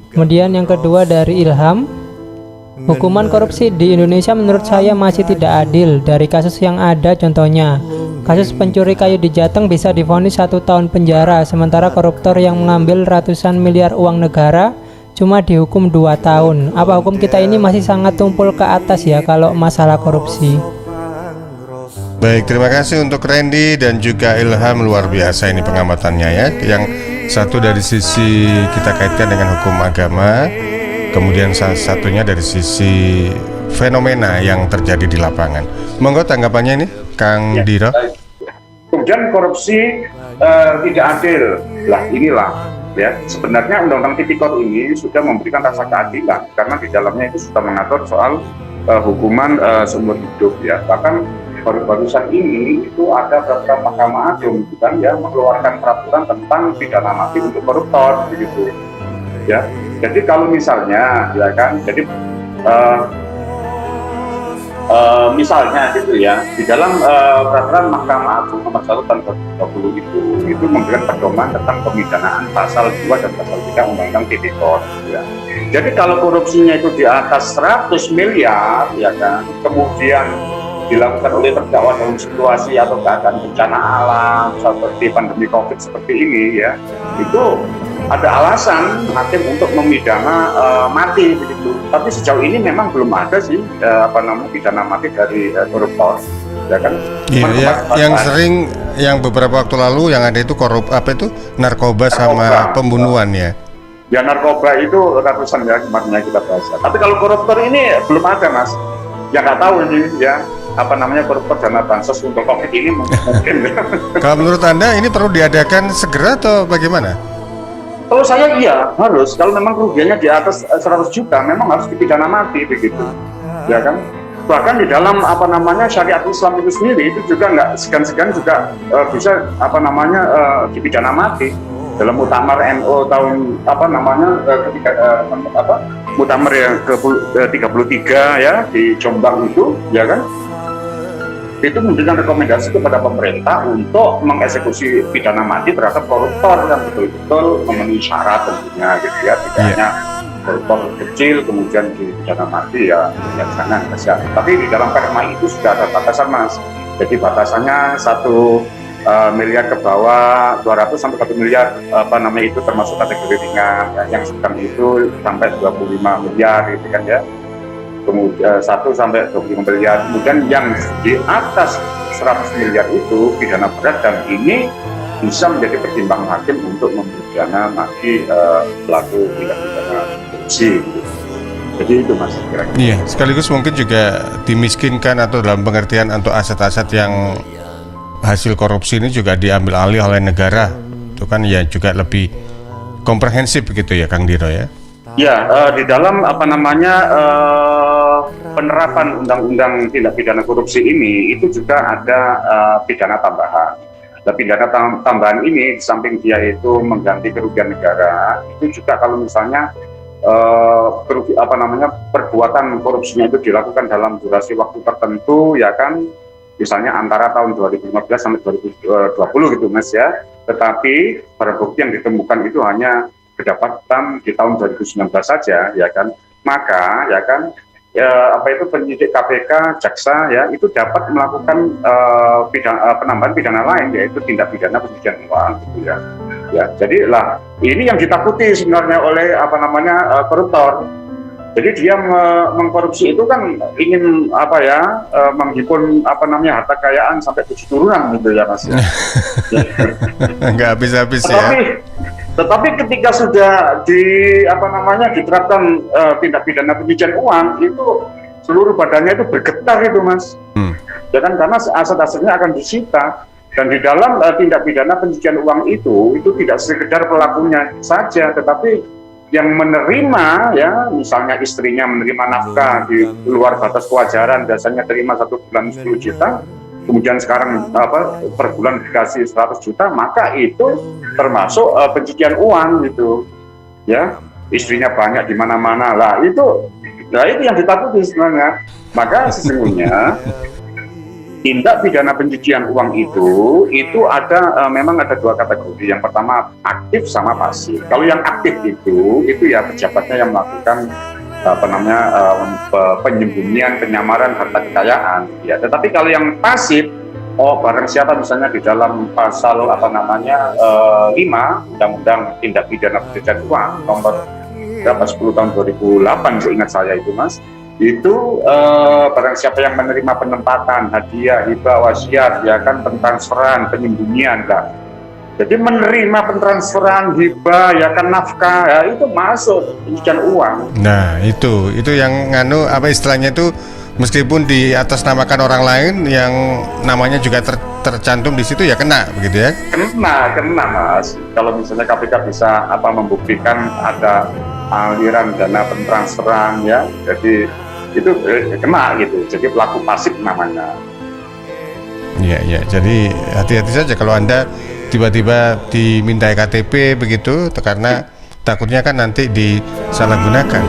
Kemudian yang kedua dari Ilham, hukuman korupsi di Indonesia menurut saya masih tidak adil. Dari kasus yang ada, contohnya kasus pencuri kayu di Jateng bisa divonis 1 tahun penjara, sementara koruptor yang mengambil ratusan miliar uang negara cuma dihukum 2 tahun. Apa hukum kita ini masih sangat tumpul ke atas ya kalau masalah korupsi? Baik, terima kasih untuk Randy dan juga Ilham, luar biasa ini pengamatannya ya. Yang satu dari sisi kita kaitkan dengan hukum agama, kemudian satunya dari sisi fenomena yang terjadi di lapangan. Monggo tanggapannya ini, Kang Diro. Kemudian korupsi tidak adil. Lah inilah ya, sebenarnya Undang-Undang Tipikor ini sudah memberikan rasa keadilan karena di dalamnya itu sudah mengatur soal hukuman seumur hidup ya. Bahkan baru-barusan ini itu ada beberapa Mahkamah Agung kan ya mengeluarkan peraturan tentang pidana mati untuk koruptor begitu ya. Jadi kalau misalnya ya kan, jadi misalnya gitu ya, di dalam peraturan Mahkamah Agung nomor 1 tahun 2020 itu memberikan pedoman tentang pemidanaan pasal 2 dan pasal 3 Undang-Undang Tipikor ya. Jadi kalau korupsinya itu di atas 100 miliar ya kan, kemudian dilakukan oleh terdakwa dalam situasi atau keadaan bencana alam seperti pandemi COVID seperti ini ya, itu ada alasan hakim untuk memidana mati begitu. Tapi sejauh ini memang belum ada sih pidana mati dari koruptor ya kan. Iya, yang sering yang beberapa waktu lalu yang ada itu narkoba sama pembunuhan ya. Ya, narkoba itu ratusan ya kemarin kita bahas. Tapi kalau koruptor ini belum ada, Mas. Ya nggak tahu ini ya, koruptor dana bansos untuk COVID ini mungkin. Kalau menurut Anda ini perlu diadakan segera atau bagaimana? Kalau saya iya harus. Kalau memang kerugiannya di atas 100 juta memang harus dipidana mati begitu. Ya kan? Bahkan di dalam syariat Islam itu sendiri itu juga nggak segan-segan juga bisa dipidana mati. Dalam Muktamar NU tahun Muktamar yang ke-33 ya di Jombang itu ya kan, itu memberikan rekomendasi kepada pemerintah untuk mengeksekusi pidana mati terhadap koruptor yang betul-betul memenuhi syarat tentunya gitu ya, tidak hanya koruptor kecil kemudian dipidana mati ya jangan kasihan. Tapi di dalam perma itu sudah ada batasan, Mas. Jadi batasannya 1 miliar ke bawah, 200 sampai 1 miliar itu termasuk kategori ringan ya. Yang sedang itu sampai 25 miliar gitu kan ya. Kemudian 1 sampai 25 miliar. Kemudian yang di atas 100 miliar itu pidana berat, dan ini bisa menjadi pertimbangan hakim untuk memidana mati pelaku tindak pidana korupsi gitu. Jadi itu, Mas, kira-kira. Iya, sekaligus mungkin juga dimiskinkan atau dalam pengertian untuk aset-aset yang hasil korupsi ini juga diambil alih oleh negara, itu kan ya juga lebih komprehensif begitu ya, Kang Diro ya? Ya, di dalam penerapan undang-undang tindak pidana korupsi ini itu juga ada pidana tambahan. Nah, pidana tambahan ini di samping dia itu mengganti kerugian negara, itu juga kalau misalnya perbuatan korupsinya itu dilakukan dalam durasi waktu tertentu ya kan. Misalnya antara tahun 2015 sampai 2020 gitu, Mas ya. Tetapi barang bukti yang ditemukan itu hanya kedapatan di tahun 2019 saja ya kan. Maka ya kan penyidik KPK, jaksa ya itu dapat melakukan penambahan pidana lain, yaitu tindak pidana pencucian uang gitu ya. Ya, jadi lah ini yang ditakuti sebenarnya oleh koruptor. Jadi dia mengkorupsi itu kan ingin menghimpun harta kekayaan sampai 7 turunan gitu ya, Mas. Nggak habis-habis ya. Tetapi ketika sudah diterapkan tindak pidana pencucian uang, itu seluruh badannya itu bergetar itu, Mas. Ya kan, karena aset-asetnya akan disita. Dan di dalam tindak pidana pencucian uang itu tidak sekedar pelakunya saja, tetapi yang menerima ya, misalnya istrinya menerima nafkah di luar batas kewajaran, biasanya terima 1 bulan 10 juta, kemudian sekarang per bulan dikasih 100 juta, maka itu termasuk pencucian uang gitu ya. Istrinya banyak di mana-mana lah, itu yang ditakuti sebenarnya. Maka sesungguhnya tindak pidana pencucian uang itu ada memang ada dua kategori. Yang pertama aktif sama pasif. Kalau yang aktif itu ya pejabatnya yang melakukan penyembunyian, penyamaran harta kekayaan. Ya, tetapi kalau yang pasif, barang siapa misalnya di dalam pasal 5 Undang-Undang Tindak Pidana Pencucian Uang nomor 10 tahun 2008, ingat saya itu Mas. Itu barang siapa yang menerima penempatan, hadiah, hibah, wasiat, ya kan, pentransferan, penyembunyian, lah. Jadi menerima pentransferan, hibah, ya kan, nafkah, ya, itu masuk pencucian uang. Nah, itu yang nganu apa istilahnya itu, meskipun di atas namakan orang lain yang namanya juga tercantum di situ ya kena, begitu ya? Kena Mas. Kalau misalnya KPK bisa membuktikan ada aliran dana pentransferan, ya, jadi itu kena gitu. Jadi pelaku pasif namanya. Iya. Jadi hati-hati saja kalau Anda tiba-tiba dimintai KTP begitu, karena takutnya kan nanti disalahgunakan.